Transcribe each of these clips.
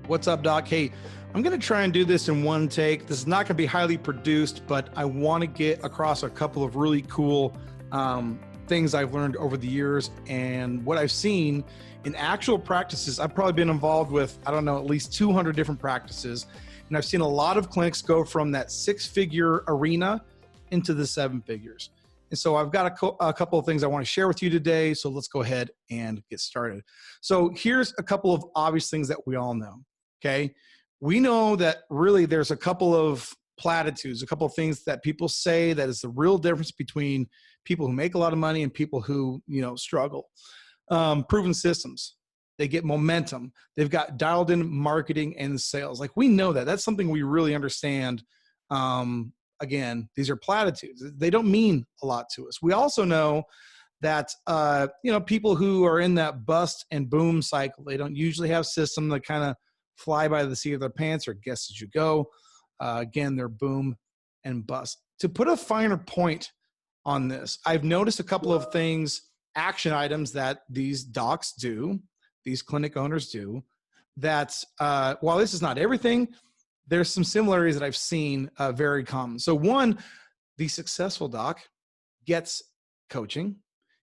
What's up, Doc? Hey, I'm going to try and do this in one take. This is not going to be highly produced, but I want to get across a couple of really cool things I've learned over the years and what I've seen in actual practices. I've probably been involved with, I don't know, at least 200 different practices. And I've seen a lot of clinics go from that six-figure arena into the seven figures. And so I've got a couple of things I want to share with you today. So let's go ahead and get started. So here's a couple of obvious things that we all know. Okay. We know that really there's a couple of platitudes, a couple of things that people say that is the real difference between people who make a lot of money and people who, struggle. Proven systems. They get momentum. They've got dialed in marketing and sales. Like, we know that. That's something we really understand. Again, these are platitudes. They don't mean a lot to us. We also know that, people who are in that bust and boom cycle, they don't usually have systems that kind of fly by the seat of their pants or guess as you go. Again, they're boom and bust. To put a finer point on this, I've noticed a couple of things, action items that these docs do, these clinic owners do, that while this is not everything, there's some similarities that I've seen very common. So one, the successful doc gets coaching.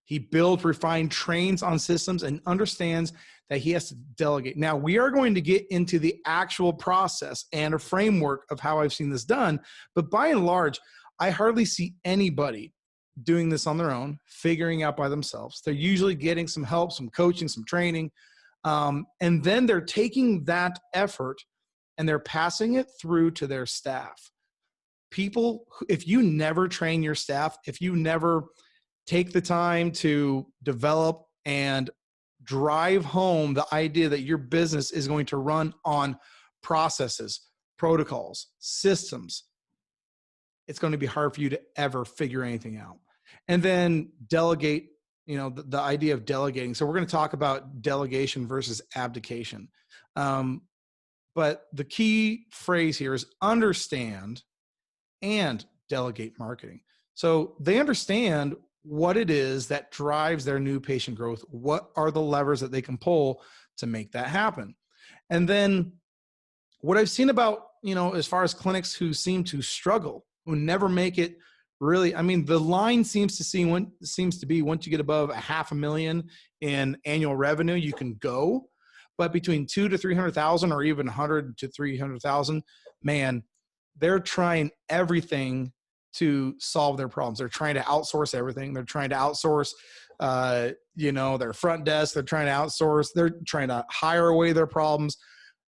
He builds, refines, trains on systems, and understands that he has to delegate. Now, we are going to get into the actual process and a framework of how I've seen this done. But by and large, I hardly see anybody doing this on their own, figuring out by themselves. They're usually getting some help, some coaching, some training. And then they're taking that effort and they're passing it through to their staff. People, if you never train your staff, if you never take the time to develop and drive home the idea that your business is going to run on processes, protocols, systems, it's going to be hard for you to ever figure anything out. And then delegate, the idea of delegating. So we're going to talk about delegation versus abdication. But the key phrase here is understand and delegate marketing. So they understand what it is that drives their new patient growth. What are the levers that they can pull to make that happen? And then what I've seen about, as far as clinics who seem to struggle, who never make it really, the line seems to be once you get above $500,000 in annual revenue, you can go. But between 200,000 to 300,000 or even 100 to 300,000, man, they're trying everything to solve their problems. They're trying to outsource everything. They're trying to outsource, their front desk. They're trying to outsource. They're trying to hire away their problems.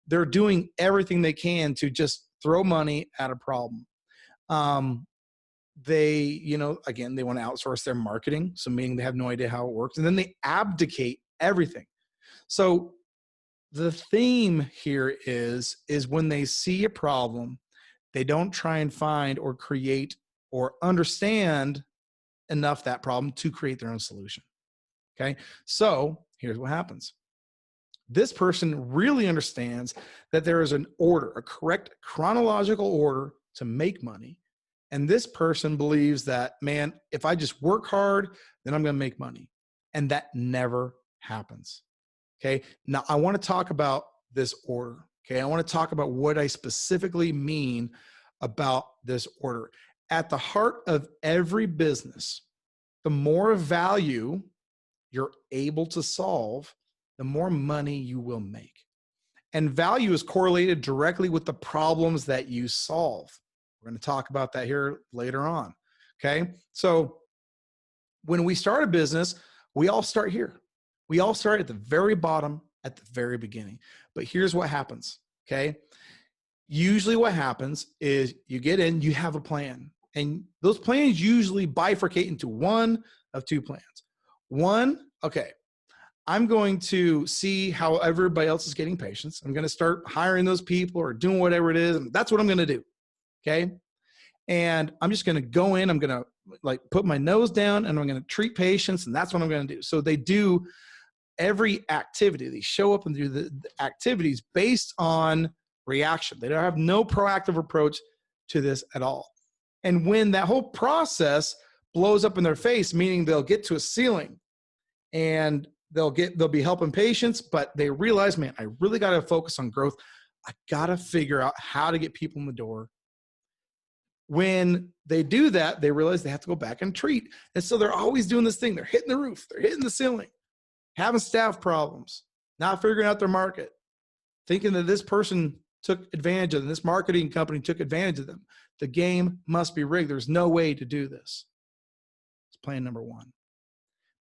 They're doing everything they can to just throw money at a problem. They, again, they want to outsource their marketing. So meaning they have no idea how it works. And then they abdicate everything. So the theme here is when they see a problem, they don't try and find or create or understand enough that problem to create their own solution. Okay. So here's what happens. This person really understands that there is an order, a correct chronological order to make money. And this person believes that, man, if I just work hard, then I'm going to make money. And that never happens. Okay. Now I want to talk about this order. Okay. I want to talk about what I specifically mean about this order. At the heart of every business, the more value you're able to solve, the more money you will make. And value is correlated directly with the problems that you solve. We're going to talk about that here later on. Okay. So when we start a business, we all start here. We all start at the very bottom, at the very beginning. But here's what happens. Okay. Usually what happens is you get in, you have a plan. And those plans usually bifurcate into one of two plans. One, okay, I'm going to see how everybody else is getting patients. I'm going to start hiring those people or doing whatever it is. And that's what I'm going to do. Okay. And I'm just going to go in, I'm going to put my nose down and I'm going to treat patients. And that's what I'm going to do. So they do every activity. They show up and do the activities based on reaction. They don't have no proactive approach to this at all. And when that whole process blows up in their face, meaning they'll get to a ceiling and they'll be helping patients, but they realize, man, I really got to focus on growth. I got to figure out how to get people in the door. When they do that, they realize they have to go back and treat. And so they're always doing this thing. They're hitting the roof. They're hitting the ceiling, having staff problems, not figuring out their market, thinking that this person took advantage of them, this marketing company took advantage of them. The game must be rigged. There's no way to do this. It's plan number one.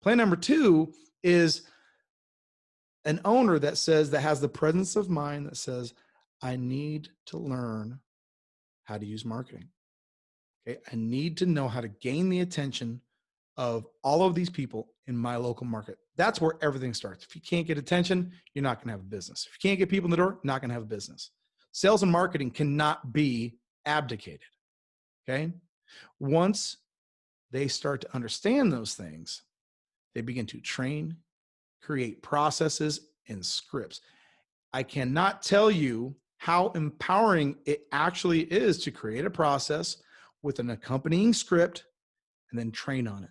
Plan number two is an owner that has the presence of mind that says, I need to learn how to use marketing. Okay, I need to know how to gain the attention of all of these people in my local market. That's where everything starts. If you can't get attention, you're not going to have a business. If you can't get people in the door, not going to have a business. Sales and marketing cannot be abdicated. Okay. Once they start to understand those things, they begin to train, create processes and scripts. I cannot tell you how empowering it actually is to create a process with an accompanying script and then train on it,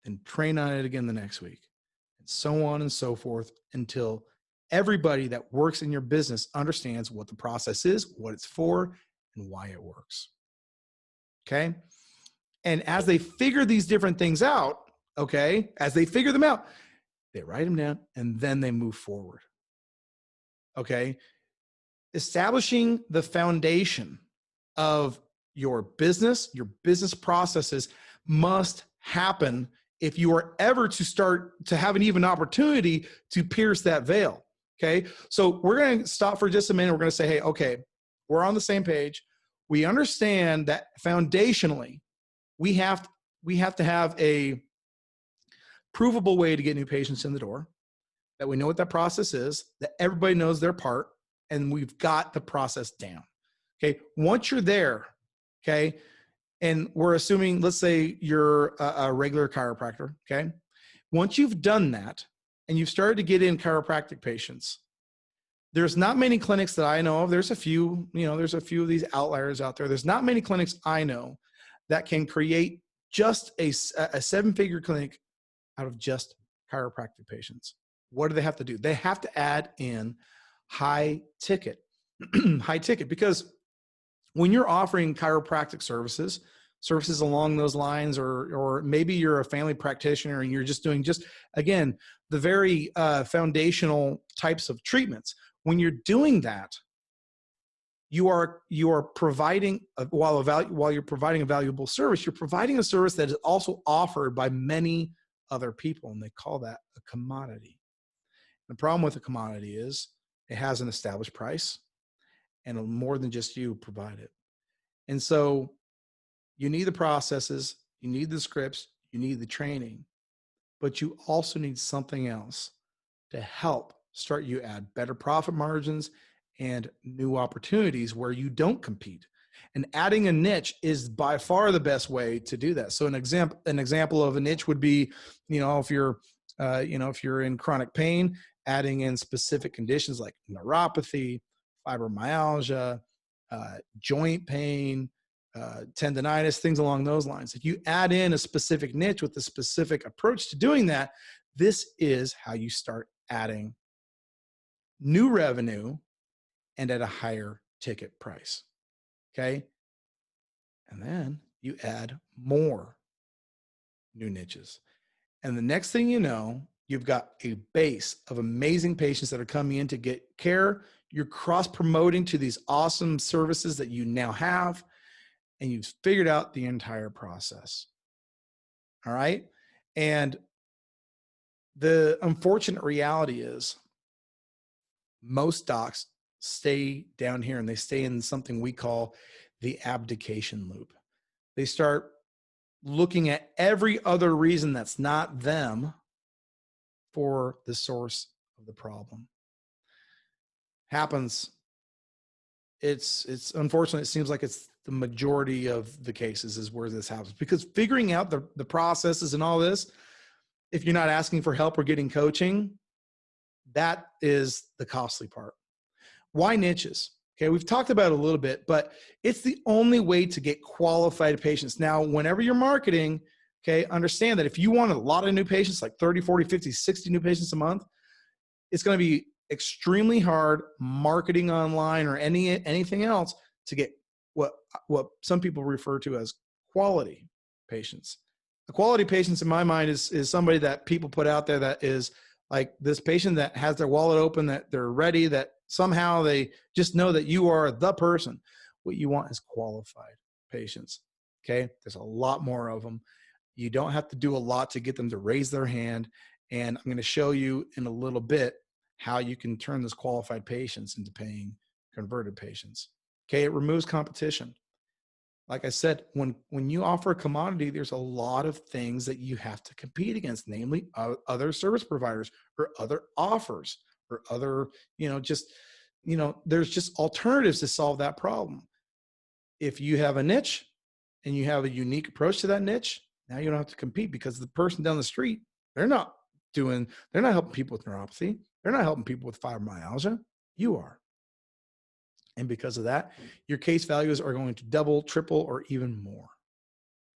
then train on it again the next week, and so on and so forth until everybody that works in your business understands what the process is, what it's for, and why it works. Okay. And as they figure these different things out, okay, as they figure them out, they write them down and then they move forward. Okay. Establishing the foundation of your business processes must happen if you are ever to start to have an even opportunity to pierce that veil. Okay. So we're going to stop for just a minute. We're going to say, hey, okay, we're on the same page. We understand that foundationally, we have to have a provable way to get new patients in the door, that we know what that process is, that everybody knows their part, and we've got the process down. Okay. Once you're there, okay, and we're assuming, let's say you're a regular chiropractor, okay? Once you've done that and you've started to get in chiropractic patients, there's not many clinics that I know of. There's a few, there's a few of these outliers out there. There's not many clinics I know that can create just a seven-figure clinic out of just chiropractic patients. What do they have to do? They have to add in high ticket, because when you're offering chiropractic services along those lines, or maybe you're a family practitioner and you're just doing again, the very foundational types of treatments. When you're doing that, you are providing, while you're providing a valuable service, you're providing a service that is also offered by many other people, and they call that a commodity. The problem with a commodity is it has an established price, and more than just you provide it. And so you need the processes, you need the scripts, you need the training, but you also need something else to help start you add better profit margins and new opportunities where you don't compete. And adding a niche is by far the best way to do that. So an example of a niche would be, if you're in chronic pain, adding in specific conditions like neuropathy, fibromyalgia, joint pain, tendonitis, things along those lines. If you add in a specific niche with a specific approach to doing that, this is how you start adding new revenue and at a higher ticket price. Okay. And then you add more new niches. And the next thing you know, you've got a base of amazing patients that are coming in to get care. You're cross-promoting to these awesome services that you now have, and you've figured out the entire process. All right. And the unfortunate reality is most docs stay down here and they stay in something we call the abdication loop. They start looking at every other reason that's not them for the source of the problem. Happens. It's unfortunate. It seems like it's the majority of the cases is where this happens, because figuring out the processes and all this, if you're not asking for help or getting coaching, that is the costly part. Why niches? Okay, we've talked about it a little bit, but it's the only way to get qualified patients. Now, whenever you're marketing, okay, understand that if you want a lot of new patients, like 30, 40, 50, 60 new patients a month, it's going to be extremely hard marketing online or anything else to get what some people refer to as quality patients. The quality patients in my mind is somebody that people put out there that is like this patient that has their wallet open, that they're ready, that somehow they just know that you are the person. What you want is qualified patients. Okay. There's a lot more of them. You don't have to do a lot to get them to raise their hand. And I'm going to show you in a little bit how you can turn this qualified patients into paying converted patients. Okay. It removes competition. Like I said, when you offer a commodity, there's a lot of things that you have to compete against, namely other service providers or other offers or other, there's just alternatives to solve that problem. If you have a niche and you have a unique approach to that niche, now you don't have to compete because the person down the street, they're not helping people with neuropathy. They're not helping people with fibromyalgia. You are. And because of that, your case values are going to double, triple, or even more.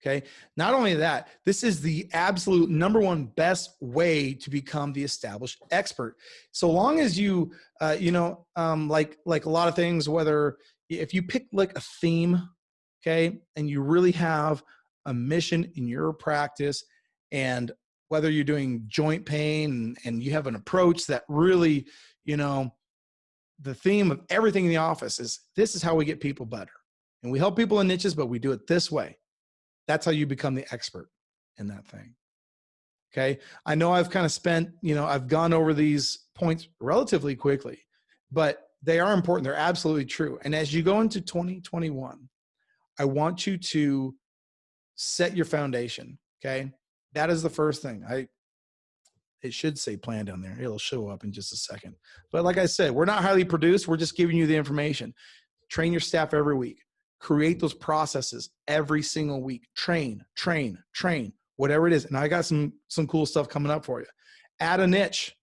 Okay. Not only that, this is the absolute number one best way to become the established expert. So long as you, like a lot of things, whether if you pick like a theme, okay, and you really have a mission in your practice, and whether you're doing joint pain and you have an approach that really, the theme of everything in the office is this is how we get people better. And we help people in niches, but we do it this way. That's how you become the expert in that thing. Okay. I know I've kind of spent, I've gone over these points relatively quickly, but they are important. They're absolutely true. And as you go into 2021, I want you to set your foundation. Okay. That is the first thing. It should say plan down there. It'll show up in just a second. But like I said, we're not highly produced. We're just giving you the information. Train your staff every week. Create those processes every single week. Train, whatever it is. And I got some cool stuff coming up for you. Add a niche.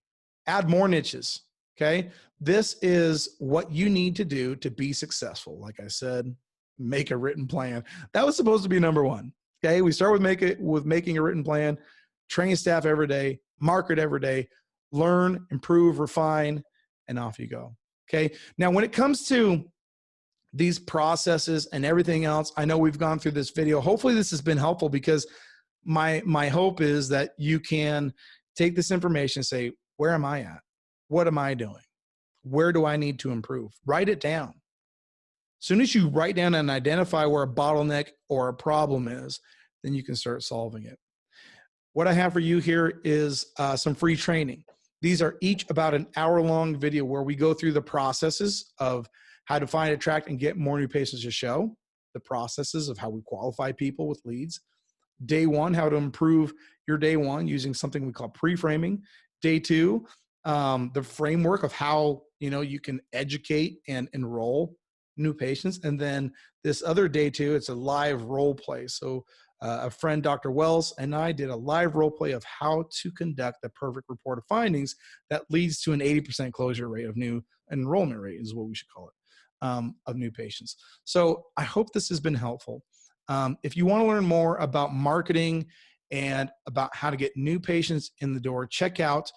Add more niches. Okay. This is what you need to do to be successful. Like I said, make a written plan. That was supposed to be number one. Okay. We start with making a written plan. Train staff every day, market every day, learn, improve, refine, and off you go. Okay. Now, when it comes to these processes and everything else, I know we've gone through this video. Hopefully this has been helpful because my hope is that you can take this information and say, where am I at? What am I doing? Where do I need to improve? Write it down. As soon as you write down and identify where a bottleneck or a problem is, then you can start solving it. What I have for you here is some free training. These are each about an hour-long video where we go through the processes of how to find, attract, and get more new patients to show, the processes of how we qualify people with leads. Day one, how to improve your day one using something we call pre-framing. Day two, the framework of how you can educate and enroll new patients. And then this other day two, it's a live role play. So a friend, Dr. Wells, and I did a live role play of how to conduct the perfect report of findings that leads to an 80% closure rate of new enrollment rate is what we should call it, of new patients. So I hope this has been helpful. If you want to learn more about marketing and about how to get new patients in the door, check out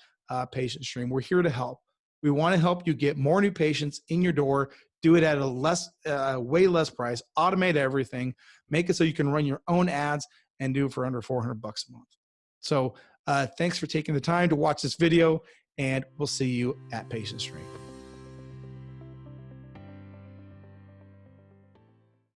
Patient Stream. We're here to help. We want to help you get more new patients in your door, do it at a way less price, automate everything, make it so you can run your own ads and do it for under $400 a month. So thanks for taking the time to watch this video, and we'll see you at Patient Stream.